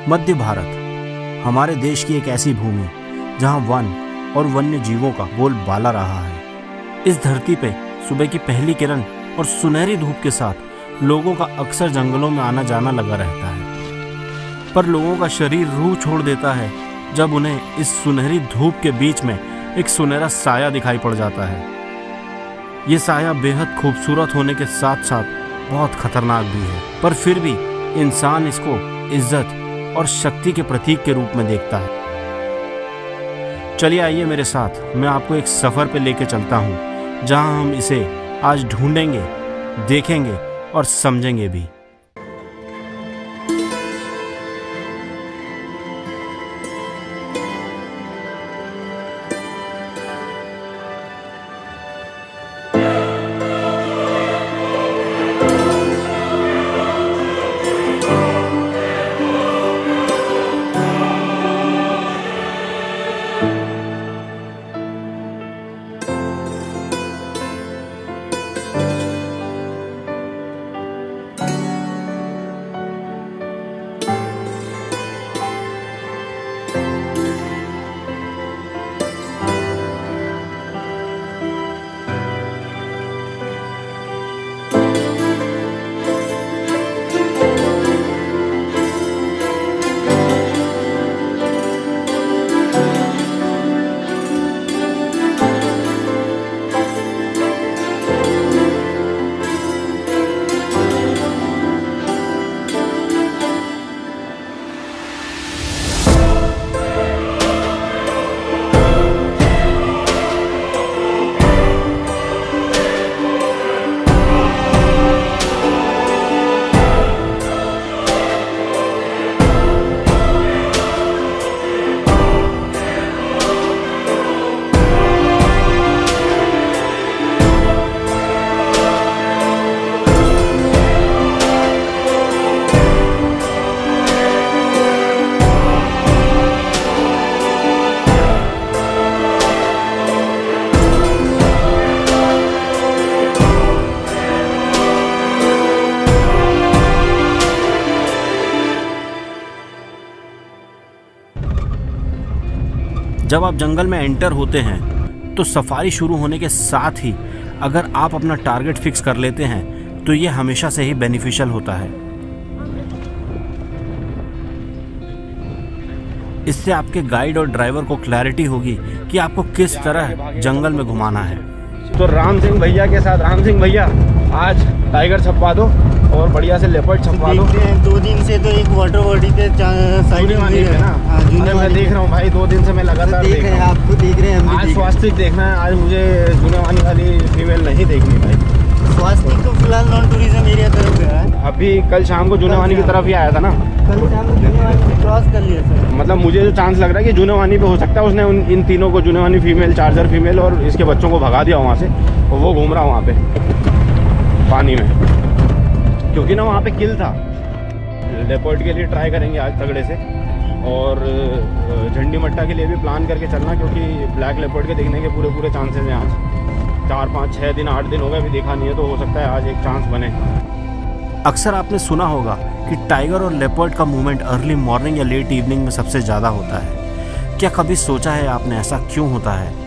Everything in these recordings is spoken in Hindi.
मध्य भारत हमारे देश की एक ऐसी भूमि जहां वन और वन्य जीवों का बोलबाला रहा है। इस धरती पे सुबह की पहली किरण और सुनहरी धूप के साथ लोगों का अक्सर जंगलों में आना जाना लगा रहता है, पर लोगों का शरीर रूह छोड़ देता है जब उन्हें इस सुनहरी धूप के बीच में एक सुनहरा साया दिखाई पड़ जाता है। ये साया बेहद खूबसूरत होने के साथ साथ बहुत खतरनाक भी है, पर फिर भी इंसान इसको इज्जत और शक्ति के प्रतीक के रूप में देखता है। चलिए आइए मेरे साथ, मैं आपको एक सफर पे लेके चलता हूँ जहाँ हम इसे आज ढूंढेंगे, देखेंगे और समझेंगे भी। जब आप जंगल में एंटर होते हैं तो सफारी शुरू होने के साथ ही अगर आप अपना टारगेट फिक्स कर लेते हैं तो ये हमेशा से ही बेनिफिशियल होता है। इससे आपके गाइड और ड्राइवर को क्लैरिटी होगी कि आपको किस तरह जंगल में घुमाना है। तो राम सिंह भैया के साथ, राम सिंह भैया आज टाइगर छपवा दो और बढ़िया से लेपर्ड छपवा दो। 2 दिन से तो एक वाटर बॉडी पे साइड में ना, मैं देख रहा हूँ भाई, 2 दिन से मैं लगातार देख रहा हूँ। आपको देख रहे हैं, आज स्वास्तिक देखना है, आज मुझे जुनेवानी वाली फीमेल नहीं देखनी भाई। स्वास्तिक तो फिलहाल नॉन टूरिज्म एरिया तरफ गया है। अभी कल शाम को जुनेवानी की तरफ ही आया था ना, कल शाम को जुनेवानी क्रॉस कर लिया सर। मतलब मुझे जो चांस लग रहा है कि जुनेवानी पे हो सकता है उसने इन तीनों को, जुनेवानी फीमेल, चार्जर फीमेल और इसके बच्चों को भगा दिया वहाँ से, और वो घूम रहा वहाँ पे पानी में, क्योंकि ना वहाँ पे किल था। लेपर्ड के लिए ट्राई करेंगे आज तगड़े से, और झंडी मट्टा के लिए भी प्लान करके चलना, क्योंकि ब्लैक लेपर्ड के देखने के पूरे चांसेस हैं। आज 4, 5, 6 दिन, 8 दिन हो गए अभी देखा नहीं है, तो हो सकता है आज एक चांस बने। अक्सर आपने सुना होगा कि टाइगर और लेपर्ड का मूवमेंट अर्ली मॉर्निंग या लेट इवनिंग में सबसे ज़्यादा होता है। क्या कभी सोचा है आपने ऐसा क्यों होता है?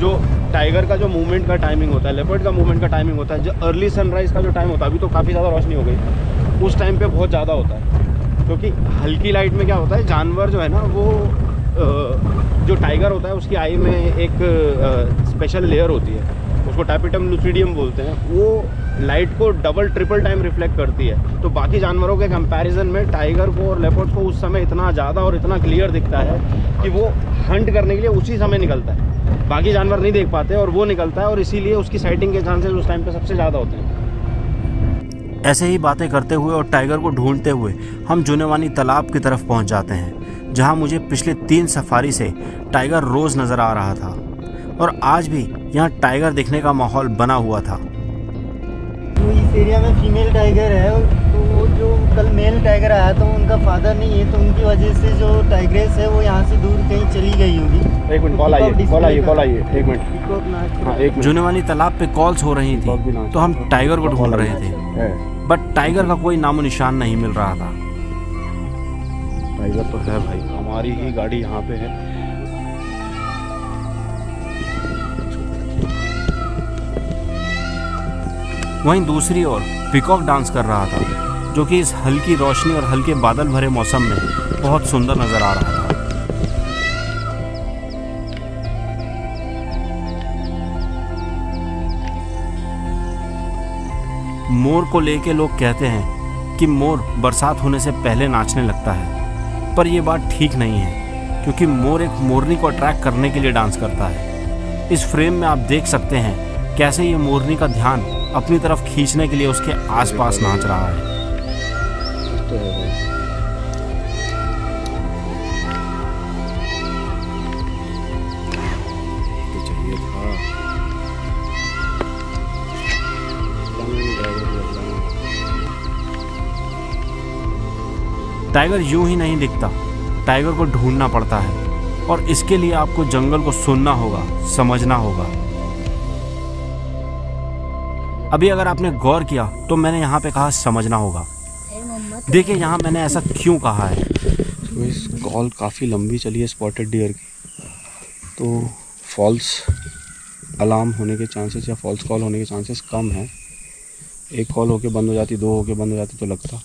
जो टाइगर का जो मूवमेंट का टाइमिंग होता है, लेपर्ड का मूवमेंट का टाइमिंग होता है, जो अर्ली सनराइज़ का जो टाइम होता है, अभी तो काफ़ी ज़्यादा रोशनी हो गई, उस टाइम पे बहुत ज़्यादा होता है। क्योंकि हल्की लाइट में क्या होता है, जानवर जो है ना वो जो टाइगर होता है उसकी आई में एक स्पेशल लेयर होती है, उसको टैपिटम लुसिडियम बोलते हैं, वो लाइट को डबल ट्रिपल टाइम रिफ्लेक्ट करती है। तो बाकी जानवरों के कंपैरिजन में टाइगर को और लेपर्ड को उस समय इतना ज़्यादा और इतना क्लियर दिखता है कि वो हंट करने के लिए उसी समय निकलता है, बाकी जानवर नहीं देख पाते और वो निकलता है, और इसीलिए उसकी साइटिंग के चांसेस उस टाइम पे सबसे ज़्यादा होते हैं। ऐसे ही बातें करते हुए और टाइगर को ढूंढते हुए हम जुनेवानी तालाब की तरफ पहुंच जाते हैं, जहां मुझे पिछले 3 सफारी से टाइगर रोज नजर आ रहा था, और आज भी यहां टाइगर दिखने का माहौल बना हुआ था। तो इस एरिया में फीमेल टाइगर है, तो वो जो कल मेल टाइगर आया था उनका फादर नहीं है, तो उनकी वजह से जो टाइग्रेस है वो यहाँ से दूर कहीं चली गई होगी। एक मिनट, कॉल आइए, एक मिनट। हाँ, एक जुनेवानी तालाब पे कॉल्स हो रही थी, तो हम टाइगर को ढूंढ रहे थे, बट टाइगर का कोई नामो निशान नहीं मिल रहा था। टाइगर तो है भाई, हमारी ही गाड़ी यहाँ पे है। वहीं दूसरी ओर पीकॉक डांस कर रहा था, जो कि इस हल्की रोशनी और हल्के बादल भरे मौसम में बहुत सुंदर नजर आ रहा था। मोर को लेके लोग कहते हैं कि मोर बरसात होने से पहले नाचने लगता है, पर यह बात ठीक नहीं है, क्योंकि मोर एक मोरनी को अट्रैक्ट करने के लिए डांस करता है। इस फ्रेम में आप देख सकते हैं कैसे ये मोरनी का ध्यान अपनी तरफ खींचने के लिए उसके आसपास नाच रहा है। तो है भाई। तो चाहिए था। टाइगर यूं ही नहीं दिखता, टाइगर को ढूंढना पड़ता है, और इसके लिए आपको जंगल को सुनना होगा, समझना होगा। अभी अगर आपने गौर किया तो मैंने यहाँ पे कहा समझना होगा। देखिए यहाँ मैंने ऐसा क्यों कहा है। तो इस कॉल काफ़ी लंबी चली है स्पॉटेड डियर की, तो फॉल्स अलार्म होने के चांसेस या फॉल्स कॉल होने के चांसेस कम हैं। एक कॉल होके बंद हो जाती, दो होके बंद हो जाती तो लगता।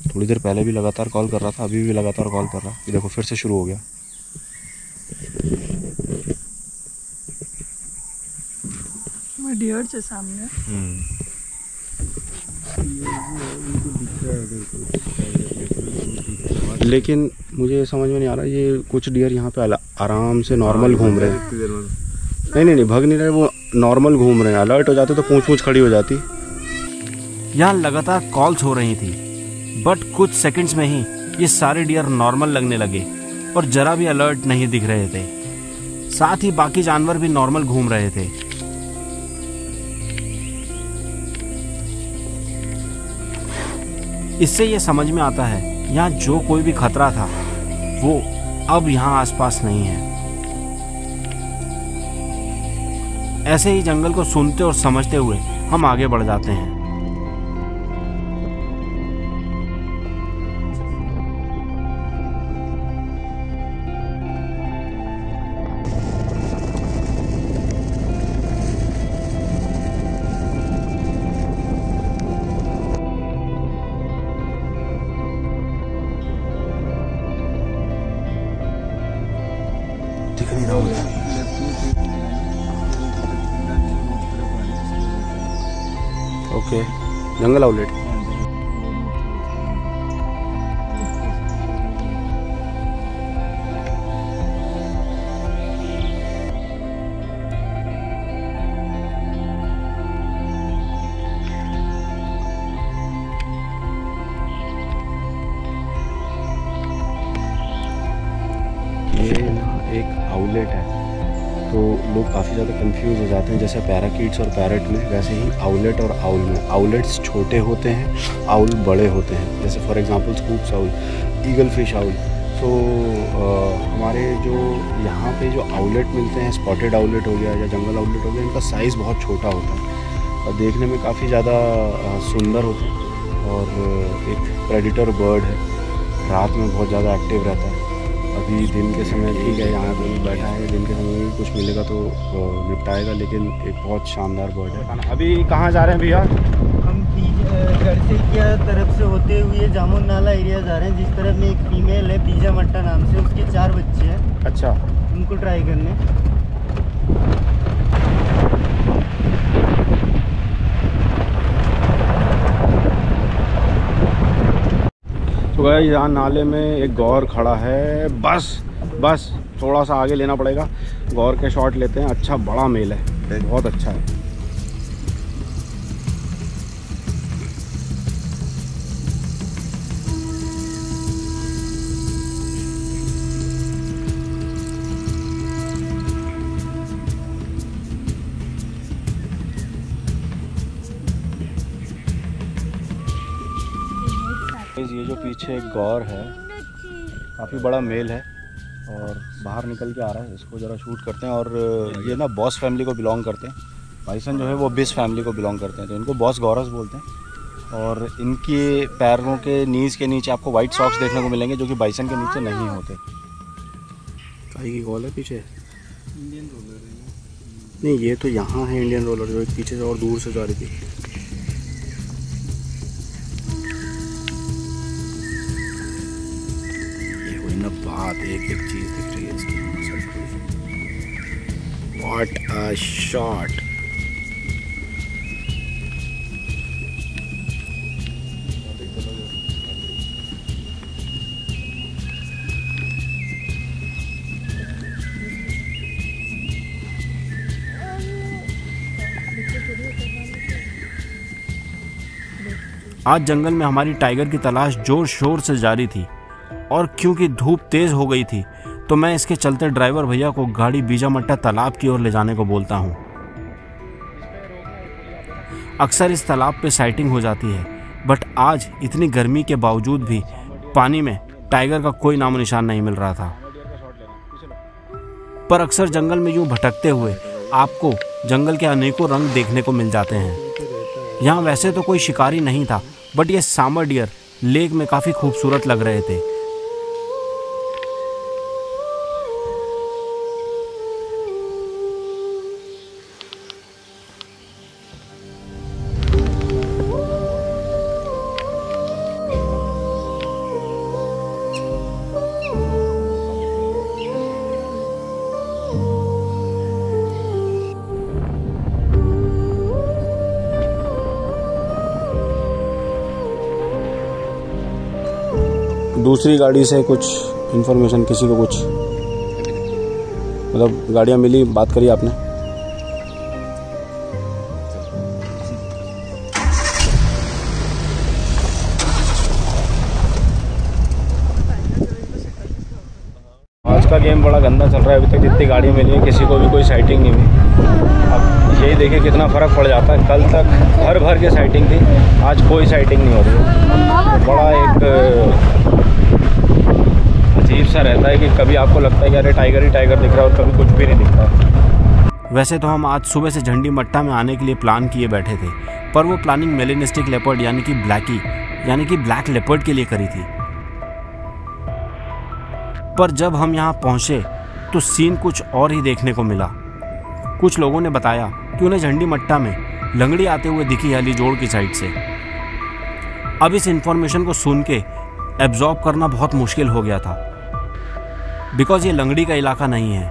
थोड़ी देर पहले भी लगातार कॉल कर रहा था, अभी भी लगातार कॉल कर रहा। ये देखो फिर से शुरू हो गया। डियर से सामने लेकिन मुझे समझ में नहीं आ रहा, ये कुछ डियर यहाँ पे आराम से नॉर्मल घूम रहे हैं। नहीं, भाग नहीं रहे, वो नॉर्मल घूम रहे हैं। अलर्ट हो जाते तो पूंछ खड़ी हो जाती। यहाँ लगातार कॉल्स हो रही थी, बट कुछ सेकंड्स में ही ये सारे डियर नॉर्मल लगने लगे और जरा भी अलर्ट नहीं दिख रहे थे। साथ ही बाकी जानवर भी नॉर्मल घूम रहे थे। इससे ये समझ में आता है यहाँ जो कोई भी खतरा था वो अब यहाँ आसपास नहीं है। ऐसे ही जंगल को सुनते और समझते हुए हम आगे बढ़ जाते हैं। दिख नहीं रहा मुझे। ओके, जंगल आउटलेट। ये ना एक आउटलेट है, तो लोग काफ़ी ज़्यादा कंफ्यूज हो जाते हैं। जैसे पैराकीट्स और पैरट में, वैसे ही आउटलेट और आउल में। आउटलेट्स छोटे होते हैं, आउल बड़े होते हैं। जैसे for example scoops owl, eagle fish owl. तो हमारे जो यहाँ पे जो आउटलेट मिलते हैं, स्पॉटेड आउटलेट हो गया या जंगल आउटलेट हो गया, इनका साइज़ बहुत छोटा होता है और देखने में काफ़ी ज़्यादा सुंदर होता है। और एक प्रेडिटर बर्ड है, रात में बहुत ज़्यादा एक्टिव रहता है। अभी दिन के समय ठीक है, यहाँ पे बैठा है, दिन के समय में कुछ मिलेगा तो निपटाएगा, लेकिन एक बहुत शानदार बर्ड है। अभी कहाँ जा रहे हैं भैया? हम गढ़सिकिया तरफ से होते हुए जामुन नाला एरिया जा रहे हैं, जिस तरफ में एक फीमेल है बीजा मट्टा नाम से, उसके 4 बच्चे हैं। अच्छा, उनको ट्राई करने। तो गाइस यहाँ नाले में एक गौर खड़ा है। बस थोड़ा सा आगे लेना पड़ेगा। गौर के शॉट लेते हैं। अच्छा बड़ा मेल है, बहुत अच्छा है। ये जो पीछे एक गौर है, काफ़ी बड़ा मेल है और बाहर निकल के आ रहा है। इसको ज़रा शूट करते हैं। और ये ना बॉस फैमिली को बिलोंग करते हैं। बाइसन जो है वो बिस फैमिली को बिलोंग करते हैं, तो इनको बॉस गौरस बोलते हैं। और इनके पैरों के नीज के नीचे आपको वाइट सॉक्स देखने को मिलेंगे जो कि बाइसन के नीचे नहीं होते। काई की कॉल है पीछे? इंडियन रोलर है नहीं, ये तो यहाँ है इंडियन रोलर, जो पीछे से और दूर से जा रही थी। ये हुई ना बात, एक एक चीज दिख रही है इसकी। What a shot. आज जंगल में हमारी टाइगर की तलाश जोर शोर से जारी थी और क्योंकि धूप तेज हो गई थी तो मैं इसके चलते ड्राइवर भैया को गाड़ी बीजामट्टा तालाब की ओर ले जाने को बोलता हूँ। अक्सर इस तालाब पे साइटिंग हो जाती है, बट आज इतनी गर्मी के बावजूद भी पानी में टाइगर का कोई नामो निशान नहीं मिल रहा था। पर अक्सर जंगल में यूं भटकते हुए आपको जंगल के अनेकों रंग देखने को मिल जाते हैं। यहाँ वैसे तो कोई शिकारी नहीं था, बट ये सामर डियर लेक में काफी खूबसूरत लग रहे थे। दूसरी गाड़ी से कुछ इन्फॉर्मेशन, किसी को कुछ मतलब गाड़ियाँ मिली, बात करी आपने? आज का गेम बड़ा गंदा चल रहा है। अभी तक जितनी गाड़ियाँ मिली हैं किसी को भी कोई साइटिंग नहीं हुई। अब यही देखिए कितना फ़र्क पड़ जाता है। कल तक भर भर के साइटिंग थी, आज कोई साइटिंग नहीं हो रही है। बड़ा एक अजीब सा रहता है कि कभी आपको लगता है कि अरे टाइगर ही टाइगर दिख रहा है और कभी कुछ भी नहीं दिखता। वैसे तो हम आज सुबह से झंडी मट्टा में आने के लिए प्लान किए बैठे थे, पर वो प्लानिंग मेलेनिस्टिक लेपर्ड यानी कि ब्लैक लेपर्ड के लिए करी थी। पर जब हम यहाँ पहुंचे तो सीन कुछ और ही देखने को मिला। कुछ लोगों ने बताया कि उन्हें झंडी मट्टा में लंगड़ी आते हुए दिखी हलीजोड़ की साइड से। अब इस इंफॉर्मेशन को सुन के एब्जॉर्ब करना बहुत मुश्किल हो गया था, बिकॉज ये लंगड़ी का इलाका नहीं है,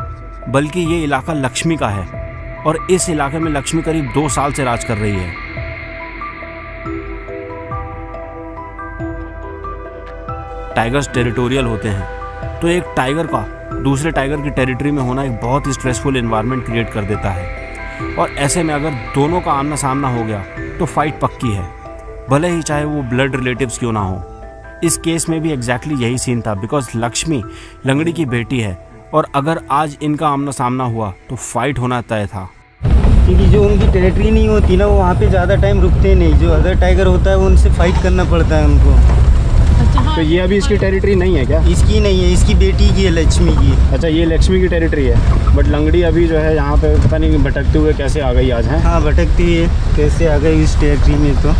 बल्कि ये इलाका लक्ष्मी का है और इस इलाके में लक्ष्मी करीब 2 साल से राज कर रही है। टाइगर्स टेरिटोरियल होते हैं, तो एक टाइगर का दूसरे टाइगर की टेरिटरी में होना एक बहुत ही स्ट्रेसफुल एनवायरनमेंट क्रिएट कर देता है। और ऐसे में अगर दोनों का आमना सामना हो गया तो फाइट पक्की है, भले ही चाहे वो ब्लड रिलेटिव्स क्यों ना हो। इस केस में भी एग्जैक्टली यही सीन था, बिकॉज लक्ष्मी लंगड़ी की बेटी है और अगर आज इनका आमना सामना हुआ तो फाइट होना तय था। क्योंकि जो उनकी टेरिटरी नहीं होती ना, वो वहाँ पे ज़्यादा टाइम रुकते नहीं। जो अदर टाइगर होता है वो उनसे फाइट करना पड़ता है उनको। तो ये अभी इसकी टेरिटरी नहीं है क्या? इसकी नहीं है, इसकी बेटी की है, लक्ष्मी की। अच्छा, ये लक्ष्मी की टेरिटरी है, बट लंगड़ी अभी जो है यहाँ पे पता नहीं भटकते हुए कैसे आ गई आज है। हाँ, भटकती है, कैसे आ गई इस टेरिटरी में। तो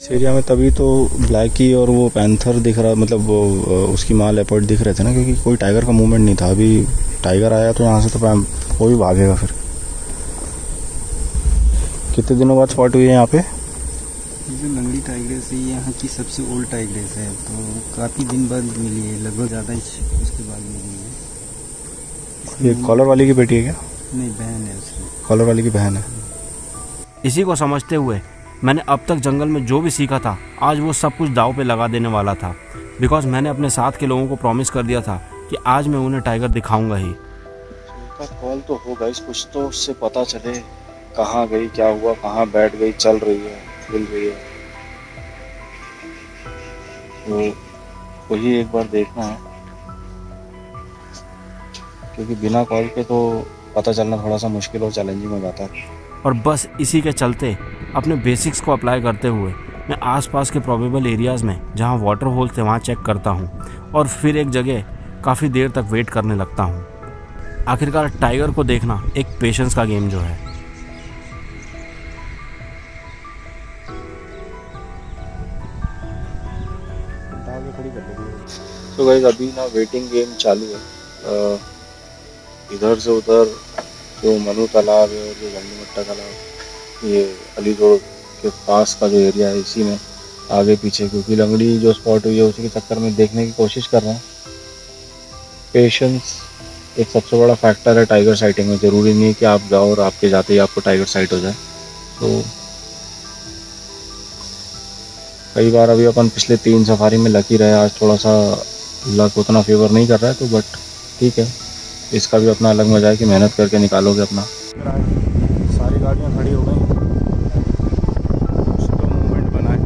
इस एरिया में तभी तो ब्लैकी और वो पैंथर दिख रहा, मतलब वो उसकी माँ लेपर्ड दिख रहे थे ना, क्योंकि कोई टाइगर का मूवमेंट नहीं था। अभी टाइगर आया तो यहाँ से तो कोई भागेगा फिर। कितने दिनों बाद स्पॉट हुई है यहाँ पे? जो लंगड़ी टाइग्रेस है यहाँ की सबसे ओल्ड टाइग्रेस है, तो काफ़ी दिन बाद मिली है, लगभग ज़्यादा उसके बाद मिली है। ये कॉलर वाली की बेटी है क्या? नहीं, बहन है उसकी। कॉलर वाली की बहन है। इसी को समझते हुए मैंने अब तक जंगल में जो भी सीखा था आज वो सब कुछ दाव पे लगा देने वाला था, बिकॉज मैंने अपने साथ के लोगों को प्रॉमिस कर दिया था कि आज मैं उन्हें टाइगर दिखाऊंगा ही। कॉल तो होगा, इस कुछ तो उससे पता चले कहाँ गई, क्या हुआ, कहाँ बैठ गई, चल रही है, हिल रही है। तो वही एक बार देखना है, क्योंकि बिना कॉल के तो पता चलना थोड़ा सा मुश्किल और चैलेंजिंग हो जाता है। और बस इसी के चलते अपने बेसिक्स को अप्लाई करते हुए मैं आसपास के प्रोबेबल एरियाज़ में जहां वाटर होल्स थे वहां चेक करता हूं और फिर एक जगह काफ़ी देर तक वेट करने लगता हूं। आखिरकार टाइगर को देखना एक पेशेंस का गेम जो है। आगे खड़ी कर देगी। तो गाइस अभी ना वेटिंग गेम चालू है। इधर से उधर जो मनु तालाब है और जो गंडीमट्टा तालाब, ये अली रोड के पास का जो एरिया है, इसी में आगे पीछे, क्योंकि लंगड़ी जो स्पॉट हुई है उसी के चक्कर में देखने की कोशिश कर रहे हैं। पेशेंस एक सबसे बड़ा फैक्टर है टाइगर साइटिंग में। ज़रूरी नहीं है कि आप जाओ और आपके जाते ही आपको टाइगर साइट हो जाए। तो कई बार अभी अपन पिछले 3 सफारी में लकी रहे, आज थोड़ा सा लक उतना फेवर नहीं कर रहा है, तो बट ठीक है, इसका भी अपना अलग मजा है कि मेहनत करके निकालोगे अपना। सारी गाड़ियाँ खड़ी हो गई, कुछ तो मूवमेंट बना है,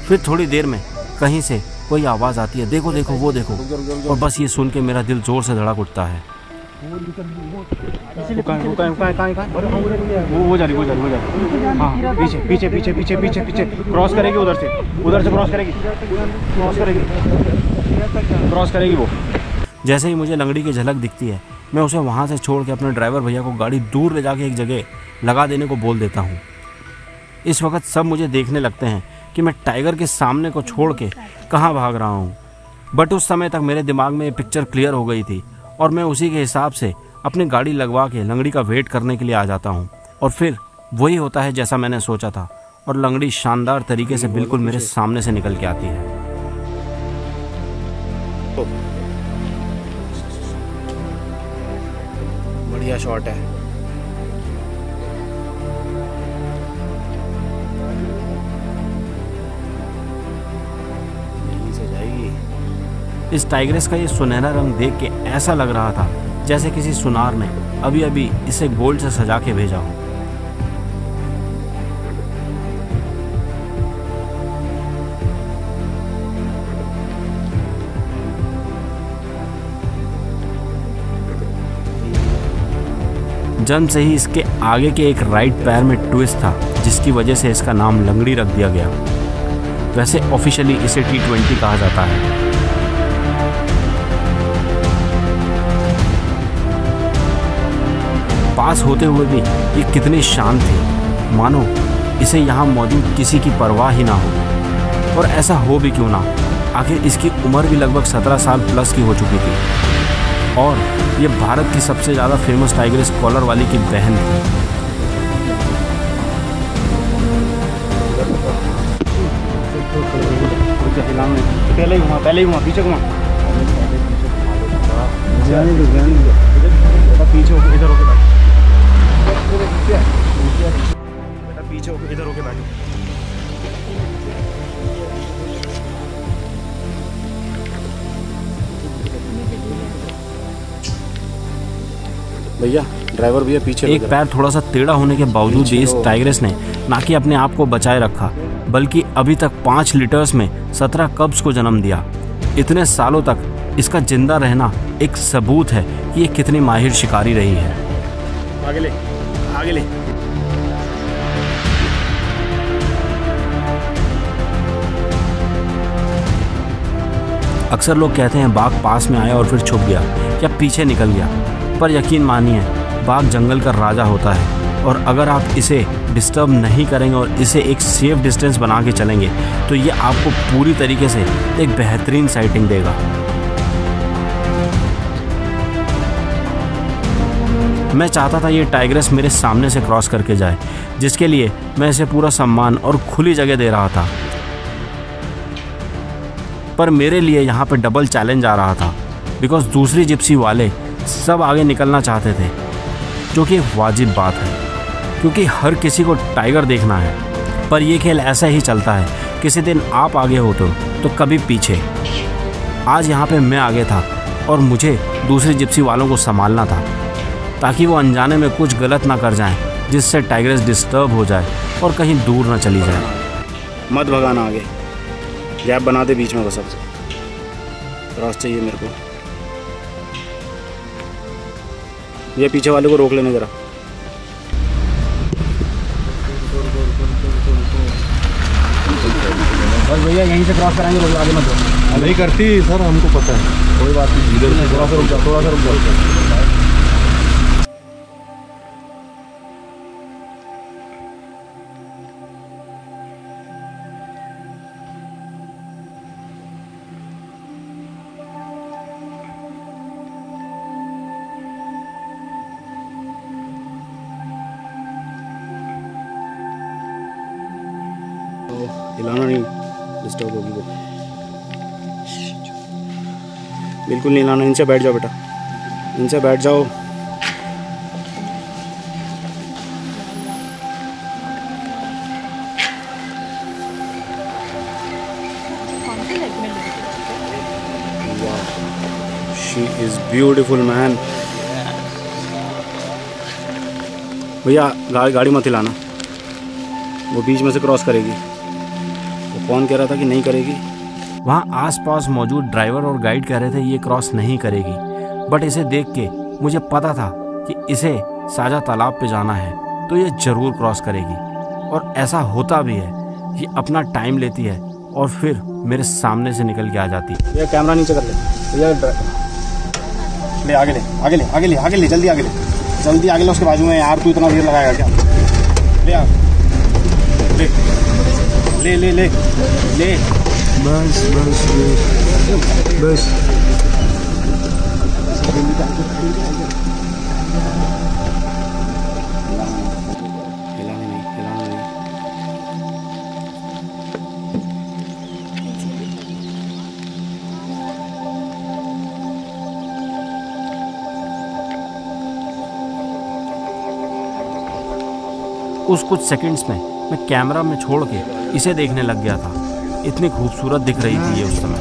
फिर थोड़ी देर में कहीं से कोई आवाज़ आती है, देखो देखो वो देखो, और बस ये सुन के मेरा दिल जोर से धड़क उठता है। वो जा रही। हाँ, पीछे क्रॉस करेगी, उधर से क्रॉस करेगी वो। जैसे ही मुझे लंगड़ी की झलक दिखती है, मैं उसे वहाँ से छोड़ के अपने ड्राइवर भैया को गाड़ी दूर ले जाके एक जगह लगा देने को बोल देता हूँ। इस वक्त सब मुझे देखने लगते हैं कि मैं टाइगर के सामने को छोड़ के कहाँ भाग रहा हूँ, बट उस समय तक मेरे दिमाग में ये पिक्चर क्लियर हो गई थी और मैं उसी के हिसाब से अपनी गाड़ी लगवा के लंगड़ी का वेट करने के लिए आ जाता हूँ। और फिर वही होता है जैसा मैंने सोचा था, और लंगड़ी शानदार तरीके से बिल्कुल मेरे सामने से निकल के आती है। बढ़िया शॉट है। इस टाइग्रेस का ये सुनहरा रंग देख के ऐसा लग रहा था जैसे किसी सुनार ने अभी अभी इसे गोल्ड से सजा के भेजा हो। जन्म से ही इसके आगे के एक राइट पैर में ट्विस्ट था, जिसकी वजह से इसका नाम लंगड़ी रख दिया गया। वैसे ऑफिशियली इसे T20 कहा जाता है। पास होते हुए भी ये कितनी शांत थी, मानो इसे यहाँ मौजूद किसी की परवाह ही ना हो। और ऐसा हो भी क्यों ना, आखिर इसकी उम्र भी लगभग 17 साल प्लस की हो चुकी थी और ये भारत की सबसे ज़्यादा फेमस टाइग्रेस कॉलर वाली की बहन थी। पहले ही घुमा, पीछे घुमा, पीछे होकर इधर होके बैठो, बेटा पीछे होकर इधर होके बैठो। भैया ड्राइवर भैया पीछे। एक पैर थोड़ा सा टेढ़ा होने के बावजूद भी इस टाइग्रेस ने ना कि अपने आप को बचाए रखा, बल्कि अभी तक 5 लीटर्स में 17 कब्स को जन्म दिया। इतने सालों तक इसका जिंदा रहना एक सबूत है कि ये कितनी माहिर शिकारी रही है। आगे ले, आगे ले। अक्सर लोग कहते हैं बाघ पास में आया और फिर छुप गया या पीछे निकल गया, पर यकीन मानिए बाघ जंगल का राजा होता है और अगर आप इसे डिस्टर्ब नहीं करेंगे और इसे एक सेफ डिस्टेंस बना के चलेंगे तो ये आपको पूरी तरीके से एक बेहतरीन साइटिंग देगा। मैं चाहता था ये टाइग्रेस मेरे सामने से क्रॉस करके जाए, जिसके लिए मैं इसे पूरा सम्मान और खुली जगह दे रहा था, पर मेरे लिए यहाँ पे डबल चैलेंज आ रहा था, बिकॉज दूसरी जिप्सी वाले सब आगे निकलना चाहते थे, जो कि एक वाजिब बात है क्योंकि हर किसी को टाइगर देखना है। पर यह खेल ऐसा ही चलता है, किसी दिन आप आगे होते हो तो कभी पीछे। आज यहाँ पे मैं आगे था और मुझे दूसरी जिप्सी वालों को संभालना था ताकि वो अनजाने में कुछ गलत ना कर जाएं, जिससे टाइग्रेस डिस्टर्ब हो जाए और कहीं दूर ना चली जाए। मत भगाना आगे, गैप बना दे बीच में, बस सबसे क्रॉस चाहिए मेरे को। ये पीछे वाले को रोक लेने जरा। बस भैया यहीं से क्रॉस कराएंगे, रोक आगे मत दो। नहीं करती सर, हमको पता है, कोई बात नहीं। इधर से थोड़ा सा रुक जाओ, थोड़ा सा रुक जाओ। हिलाना नहीं, डिस्टर्ब होगी वो। बिल्कुल नहीं हिलाना। नीचे बैठ जाओ बेटा, नीचे बैठ जाओ। She is beautiful man। भैया गाड़ी मत हिलाना, वो बीच में से क्रॉस करेगी। वो कौन कह रहा था कि नहीं करेगी? वहाँ आसपास मौजूद ड्राइवर और गाइड कह रहे थे ये क्रॉस नहीं करेगी, बट इसे देख के मुझे पता था कि इसे साजा तालाब पे जाना है तो ये ज़रूर क्रॉस करेगी। और ऐसा होता भी है, ये अपना टाइम लेती है और फिर मेरे सामने से निकल के आ जाती है। भैया कैमरा नीचे कर ले भैया, ले आगे ले, आगे ले, आगे ले, आगे ले, जल्दी आगे ले, जल्दी आगे ले। उसके बाजू में यार, तू इतना देर लगाएगा क्या? ले आ, ले ले ले ले ले। बस बस बस। हिलाना नहीं, हिलाना नहीं। उस कुछ सेकंड्स में मैं कैमरा में छोड़ के इसे देखने लग गया था। इतनी खूबसूरत दिख रही थी ये उस समय।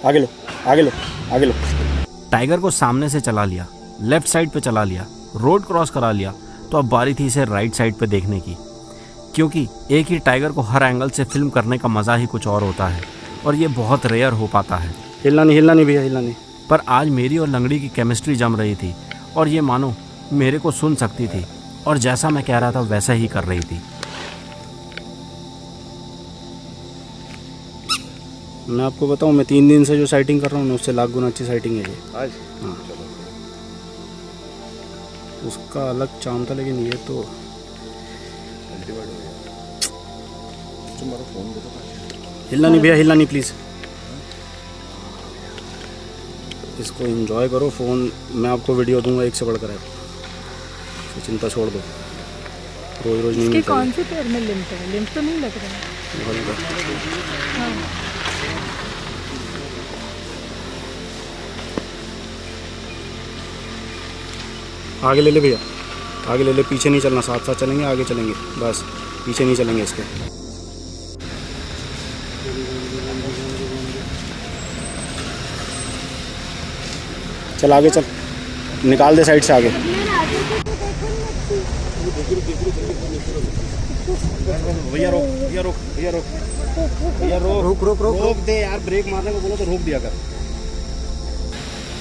आगे लो, आगे लो, आगे लो। टाइगर को सामने से चला लिया, लेफ्ट साइड पे चला लिया, रोड क्रॉस करा लिया, तो अब बारी थी इसे राइट साइड पे देखने की। क्योंकि एक ही टाइगर को हर एंगल से फिल्म करने का मज़ा ही कुछ और होता है और ये बहुत रेयर हो पाता है। हिलना नहीं भैया, हिलना नहीं। पर आज मेरी और लंगड़ी की केमिस्ट्री जम रही थी और ये मानो मेरे को सुन सकती थी और जैसा मैं कह रहा था वैसा ही कर रही थी। मैं आपको बताऊं, मैं 3 दिन से जो साइटिंग कर रहा हूँ उससे लाख गुना अच्छी साइटिंग है ये आज। हाँ उसका अलग चाम था, लेकिन ये तो हिलना नहीं भैया, हिलना नहीं प्लीज़। इसको एंजॉय करो। फ़ोन मैं आपको वीडियो दूंगा एक से बढ़कर है, तो चिंता छोड़ दो। रोज रोज नहीं मिलता। कौन से पैर में लिम्फ है? लिम्फ तो नहीं लग रहा है। हाँ। आगे ले ले भैया, आगे ले ले, पीछे नहीं चलना, साथ साथ चलेंगे, आगे चलेंगे बस, पीछे नहीं चलेंगे इसके। चल आगे चल, निकाल दे साइड से आगे। भैया रोक, भैया रोक, भैया रोक, भैया रोक, रोक रोक रोक रोक दे यार। ब्रेक मारने को बोलो तो रोक दिया कर।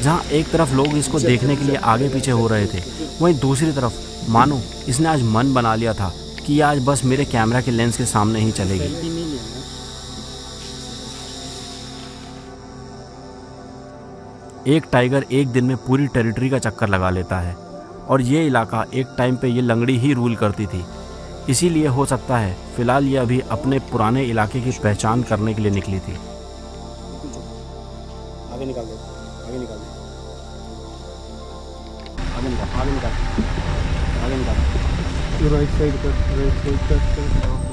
जहाँ एक तरफ लोग इसको देखने के लिए आगे पीछे हो रहे थे, वहीं दूसरी तरफ मानो इसने आज मन बना लिया था कि ये आज बस मेरे कैमरा के लेंस के सामने ही चलेगी। एक टाइगर एक दिन में पूरी टेरिटरी का चक्कर लगा लेता है और ये इलाका एक टाइम पे ये लंगड़ी ही रूल करती थी। इसीलिए हो सकता है फिलहाल ये अभी अपने पुराने इलाके की पहचान करने के लिए निकली थी। आगे निकाल दो, आगे निकाल दो, आगे निकाल, आगे निकाल, आगे निकाल। राइट साइड कर, राइट साइड कर।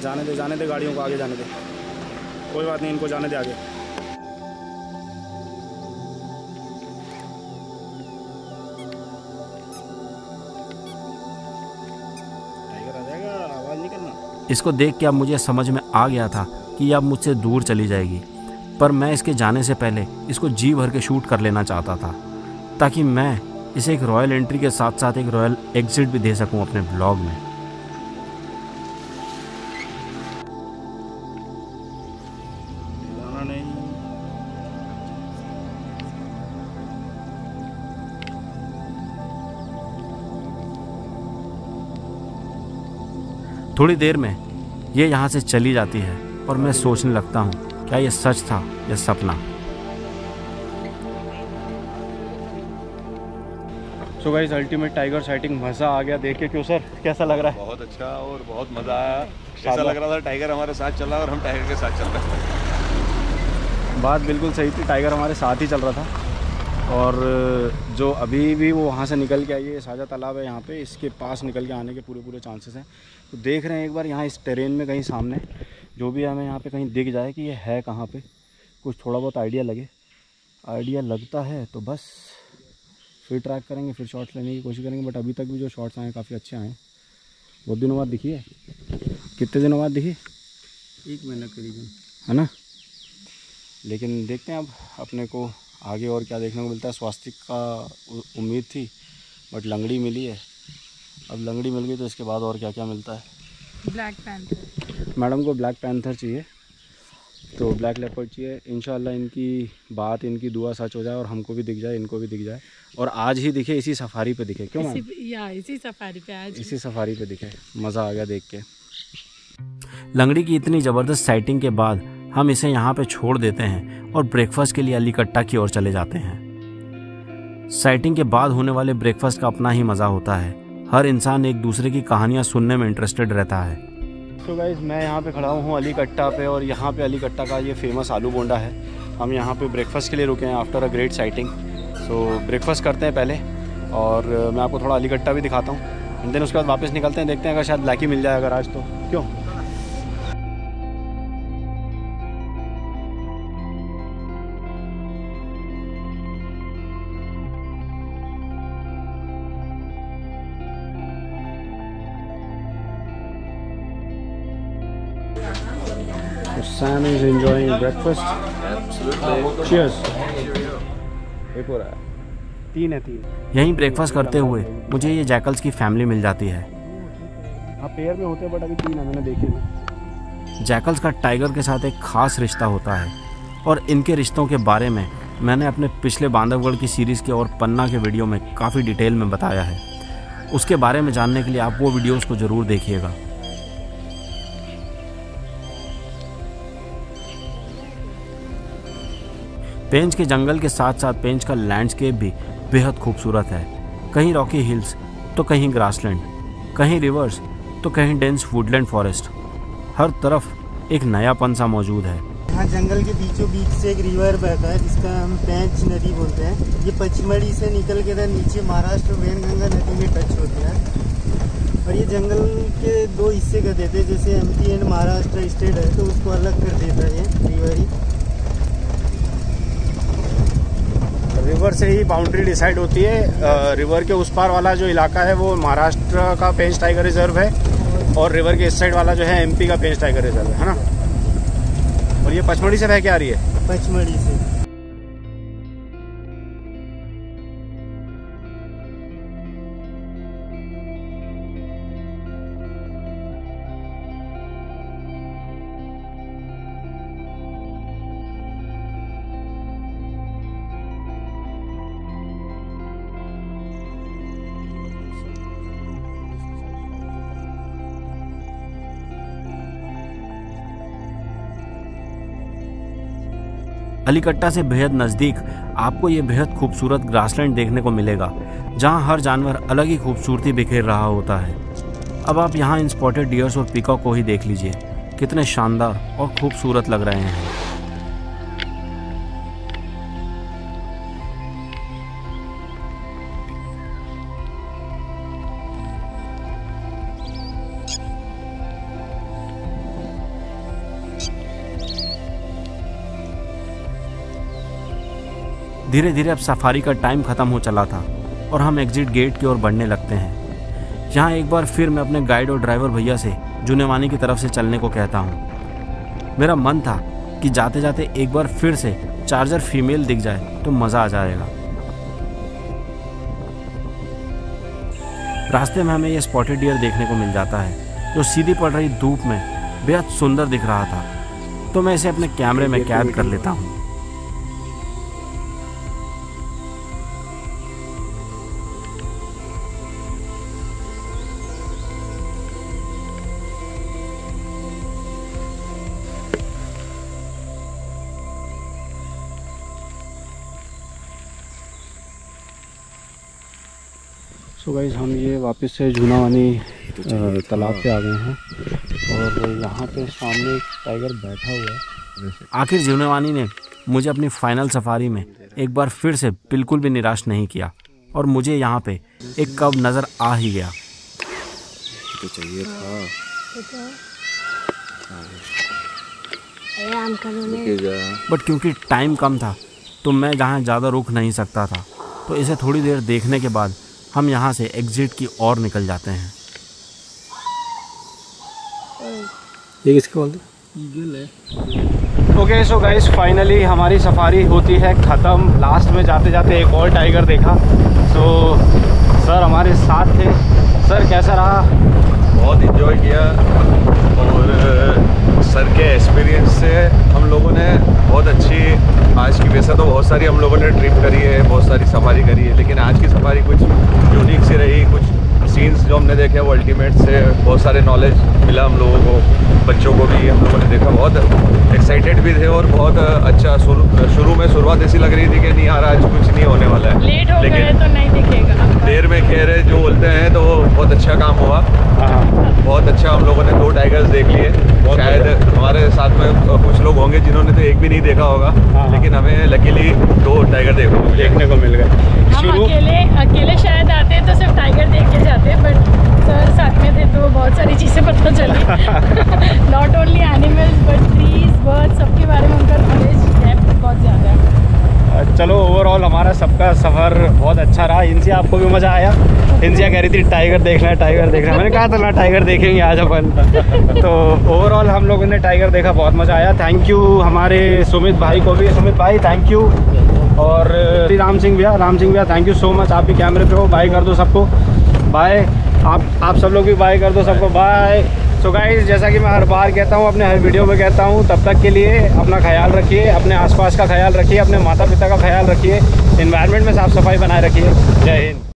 जाने दे गाड़ियों को आगे जाने दे, कोई बात नहीं, इनको जाने दे आगे। टाइगर आ जाएगा, आवाज़ नहीं करना। इसको देख के अब मुझे समझ में आ गया था कि अब मुझसे दूर चली जाएगी, पर मैं इसके जाने से पहले इसको जी भर के शूट कर लेना चाहता था, ताकि मैं इसे एक रॉयल एंट्री के साथ साथ एक रॉयल एग्जिट भी दे सकूं अपने ब्लॉग में। थोड़ी देर में ये यहाँ से चली जाती है और मैं सोचने लगता हूँ, क्या ये सच था या सपना। So guys, ultimate tiger sighting, मज़ा आ गया देख के। क्यों सर, कैसा लग रहा है? बहुत अच्छा और बहुत मज़ा आया। ऐसा लग रहा था टाइगर हमारे साथ चल रहा है और हम टाइगर के साथ चल रहे थे। बात बिल्कुल सही थी, टाइगर हमारे साथ ही चल रहा था। और जो अभी भी वो वहाँ से निकल के आई है, साझा तालाब है यहाँ पे, इसके पास निकल के आने के पूरे चांसेस हैं। तो देख रहे हैं एक बार यहाँ इस टेरेन में कहीं सामने जो भी हमें यहाँ पे कहीं दिख जाए कि ये है कहाँ पे, कुछ थोड़ा बहुत आइडिया लगे। आइडिया लगता है तो बस फिर ट्रैक करेंगे, फिर शॉट्स लेने की कोशिश करेंगे। बट अभी तक भी जो शॉट्स आए काफ़ी अच्छे आए। बहुत दिनों बाद दिखी है। कितने दिनों बाद दिखी? 1 महीना करीबन, है ना। लेकिन देखते हैं अब अपने को आगे और क्या देखने को मिलता है। स्वास्तिक का उम्मीद थी बट लंगड़ी मिली है। अब लंगड़ी मिल गई तो इसके बाद और क्या क्या मिलता है। ब्लैक पैंथर, मैडम को ब्लैक पैंथर चाहिए, तो ब्लैक लेपर्ड चाहिए। इंशाल्लाह इनकी बात, इनकी दुआ सच हो जाए और हमको भी दिख जाए, इनको भी दिख जाए, और आज ही दिखे, इसी सफारी पे दिखे। क्यों मैम? इसी सफारी पे आज, इसी सफारी पे दिखे। मज़ा आ गया देख के। लंगड़ी की इतनी ज़बरदस्त साइटिंग के बाद हम इसे यहाँ पे छोड़ देते हैं और ब्रेकफास्ट के लिए अलीकट्टा की ओर चले जाते हैं। साइटिंग के बाद होने वाले ब्रेकफास्ट का अपना ही मज़ा होता है। हर इंसान एक दूसरे की कहानियाँ सुनने में इंटरेस्टेड रहता है। तो गाइस, मैं यहाँ पे खड़ा हूँ अलीकट्टा पे, और यहाँ पे अलीकट्टा का ये फेमस आलू बोंडा है। हम यहाँ पे ब्रेकफास्ट के लिए रुके हैं after a great sighting. So breakfast करते हैं पहले, और मैं आपको थोड़ा अलीकट्टा भी दिखाता हूँ, एंड देन उसके बाद वापस निकलते हैं। देखते हैं अगर शायद ब्लैकी मिल जाए अगर आज तो। क्यों? Sam is enjoying breakfast. Absolutely. Cheers. एक हो रहा है, 3 है 3। यहीं ब्रेकफास्ट करते हुए मुझे ये जैकल्स की फैमिली मिल जाती है। हाँ, पेयर में होते हैं बट अभी 3 है, मैंने देखे नहीं। जैकल्स का टाइगर के साथ एक खास रिश्ता होता है, और इनके रिश्तों के बारे में मैंने अपने पिछले बांधवगढ़ की सीरीज़ के और पन्ना के वीडियो में काफ़ी डिटेल में बताया है। उसके बारे में जानने के लिए आप वो वीडियोस को ज़रूर देखिएगा। पेंच के जंगल के साथ साथ पेंच का लैंडस्केप भी बेहद खूबसूरत है। कहीं रॉकी हिल्स तो कहीं ग्रासलैंड, कहीं रिवर्स तो कहीं डेंस वुडलैंड फॉरेस्ट। हर तरफ एक नयापन सा मौजूद है। यहाँ जंगल के बीचों बीच से एक रिवर बहता है जिसका हम पेंच नदी बोलते हैं। ये पचमढ़ी से निकल के इधर नीचे महाराष्ट्र वैनगंगा नदी में टच होते हैं, और ये जंगल के 2 हिस्से कर देते हैं। जैसे MP एंड महाराष्ट्र स्टेट है तो उसको अलग कर देता है ये रिवर ही। रिवर से ही बाउंड्री डिसाइड होती है। रिवर के उस पार वाला जो इलाका है वो महाराष्ट्र का पेंच टाइगर रिजर्व है, और रिवर के इस साइड वाला जो है MP का पेंच टाइगर रिजर्व है ना। और ये पचमढ़ी से बह के आ रही है। पचमढ़ी से। अलीकट्टा से बेहद नज़दीक आपको ये बेहद खूबसूरत ग्रासलैंड देखने को मिलेगा, जहाँ हर जानवर अलग ही खूबसूरती बिखेर रहा होता है। अब आप यहाँ इन स्पॉटेड डियर्स और पीकॉक को ही देख लीजिए, कितने शानदार और खूबसूरत लग रहे हैं। धीरे धीरे अब सफारी का टाइम ख़त्म हो चला था और हम एग्जिट गेट की ओर बढ़ने लगते हैं। यहाँ एक बार फिर मैं अपने गाइड और ड्राइवर भैया से जुनेवानी की तरफ से चलने को कहता हूँ। मेरा मन था कि जाते जाते एक बार फिर से चार्जर फीमेल दिख जाए तो मज़ा आ जाएगा। रास्ते में हमें यह स्पॉटेड डियर देखने को मिल जाता है जो सीधी पड़ रही धूप में बेहद सुंदर दिख रहा था, तो मैं इसे अपने कैमरे में कैद कर लेता हूँ। सो गाइस, हम ये वापस से जुनावानी तालाब पे आ गए हैं और यहाँ पे सामने एक टाइगर बैठा हुआ है। आखिर जुनेवानी ने मुझे अपनी फाइनल सफारी में एक बार फिर से बिल्कुल भी निराश नहीं किया और मुझे यहाँ पे एक कब नज़र आ ही गया। तो चाहिए था। बट क्योंकि टाइम कम था तो मैं जहाँ ज़्यादा रुक नहीं सकता था, तो इसे थोड़ी देर देखने के बाद हम यहाँ से एग्जिट की ओर निकल जाते हैं। ये किसके बोलते? ईगल है। ओके सो गाइस, फाइनली हमारी सफारी होती है ख़त्म। लास्ट में जाते जाते एक और टाइगर देखा। सो सर हमारे साथ थे। सर कैसा रहा? बहुत इन्जॉय किया और सर के एक्सपीरियंस से हम लोगों ने बहुत अच्छी आज की, वैसे तो बहुत सारी हम लोगों ने ट्रिप करी है, बहुत सारी सफारी करी है, लेकिन आज की सफारी कुछ यूनिक सी रही। कुछ सीन्स जो हमने देखे वो अल्टीमेट से बहुत सारे नॉलेज मिला हम लोगों को, बच्चों को भी हम लोगों ने देखा। बहुत एक्साइटेड भी थे और बहुत अच्छा शुरू में शुरुआत ऐसी लग रही थी कि नहीं यार आज कुछ नहीं होने वाला है, लेट हो गए तो नहीं दिखेगा। देर में कह रहे जो बोलते हैं, तो बहुत अच्छा काम हुआ। बहुत अच्छा, हम लोगों ने 2 टाइगर्स देख लिए। शायद हमारे साथ में कुछ लोग होंगे जिन्होंने तो एक भी नहीं देखा होगा, लेकिन हमें लकीली 2 टाइगर देखने को मिल गए। हम अकेले शायद आते तो सिर्फ टाइगर देख के जाते, बट सर साथ में थे तो बहुत सारी चीज़ें पता चली। Not only animals but trees, birds, सबके बारे में उनका नॉलेज है बहुत ज़्यादा है। चलो ओवरऑल हमारा सबका सफ़र बहुत अच्छा रहा। इनसे आपको भी मज़ा आया? इनसे कह रही थी टाइगर देखना है, टाइगर देखना है। मैंने कहा था ना टाइगर देखेंगे आज अपन। तो ओवरऑल हम लोगों ने टाइगर देखा, बहुत मज़ा आया। थैंक यू हमारे सुमित भाई को भी। सुमित भाई थैंक यू। और राम सिंह भैया थैंक यू सो मच। आप भी कैमरे पे हो, बाय कर दो सबको, बाय। आप सब लोग भी बाय कर दो सबको, बाय। सो गाइस, जैसा कि मैं हर बार कहता हूँ, अपने हर वीडियो में कहता हूँ, तब तक के लिए अपना ख्याल रखिए, अपने आसपास का ख्याल रखिए, अपने माता पिता का ख्याल रखिए, एनवायरनमेंट में साफ़ सफाई बनाए रखिए। जय हिंद।